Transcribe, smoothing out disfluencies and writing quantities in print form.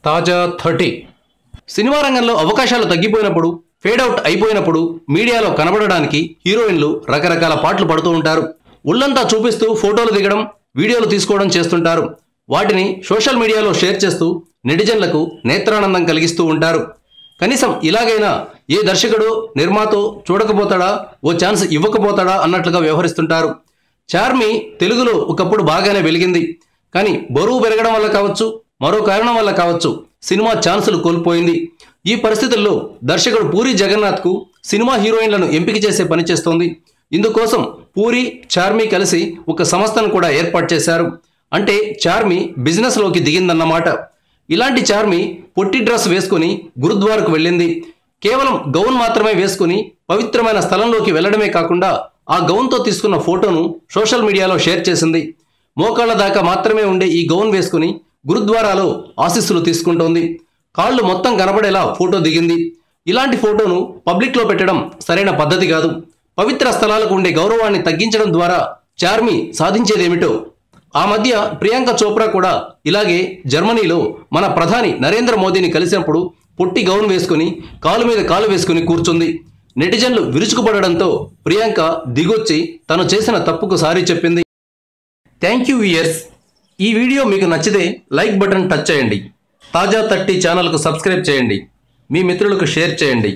తాజా 30 సినిమా రంగంలో అవకాశాలు తగ్గిపోయినప్పుడు ఫేడ్ అవుట్ అయిపోయినప్పుడు మీడియాలో కనబడడానికి హీరోయిన్లు రకరకాల పాటలు పడుతూ ఉంటారు. ఒళ్ళంతా చూపిస్తూ ఫోటోలు దిగడం, వీడియోలు తీసుకోవడం చేస్తుంటారు. వాటిని సోషల్ మీడియాలో షేర్ చేస్తూ నెటిజన్లకు నేత్రానందం కలిగిస్తూ ఉంటారు. కనీసం ఇలాగైనా ఏ దర్శకుడో నిర్మాతో చూడకపోతాడా, ఓ ఛాన్స్ ఇవ్వకపోతాడా అన్నట్లుగా వ్యవహరిస్తుంటారు. చార్మి తెలుగులో ఒకప్పుడు బాగానే వెలిగింది. కానీ బరువు పెరగడం వల్ల కావచ్చు, మరో కారణం వల్ల కావచ్చు, సినిమా ఛాన్సులు కోల్పోయింది. ఈ పరిస్థితుల్లో దర్శకుడు పూరి జగన్నాథ్కు సినిమా హీరోయిన్లను ఎంపిక చేసే పని చేస్తోంది. ఇందుకోసం పూరి, చార్మి కలిసి ఒక సంస్థను కూడా ఏర్పాటు చేశారు. అంటే చార్మి బిజినెస్లోకి దిగిందన్నమాట. ఇలాంటి చార్మి పొట్టి డ్రెస్ వేసుకుని గురుద్వారకు వెళ్ళింది. కేవలం గౌన్ మాత్రమే వేసుకుని పవిత్రమైన స్థలంలోకి వెళ్లడమే కాకుండా ఆ గౌన్తో తీసుకున్న ఫోటోను సోషల్ మీడియాలో షేర్ చేసింది. మోకాళ్ల దాకా మాత్రమే ఉండే ఈ గౌన్ వేసుకుని గురుద్వారాలో ఆశీస్సులు తీసుకుంటోంది. కాళ్ళు మొత్తం కనబడేలా ఫోటో దిగింది. ఇలాంటి ఫోటోను పబ్లిక్లో పెట్టడం సరైన పద్ధతి కాదు. పవిత్ర స్థలాలకు ఉండే గౌరవాన్ని తగ్గించడం ద్వారా చార్మి సాధించేదేమిటో. ఆ మధ్య ప్రియాంక చోప్రా కూడా ఇలాగే జర్మనీలో మన ప్రధాని నరేంద్ర మోదీని కలిసినప్పుడు పొట్టి గౌన్ వేసుకుని కాలు మీద కాలు వేసుకుని కూర్చుంది. నెటిజన్లు విరుచుకుపడడంతో ప్రియాంక దిగొచ్చి తను చేసిన తప్పుకు సారీ చెప్పింది. Thank you viewers. ఈ వీడియో మీకు నచ్చితే లైక్ బటన్ టచ్ చేయండి. తాజా 30 ఛానల్కు సబ్స్క్రైబ్ చేయండి. మీ మిత్రులకు షేర్ చేయండి.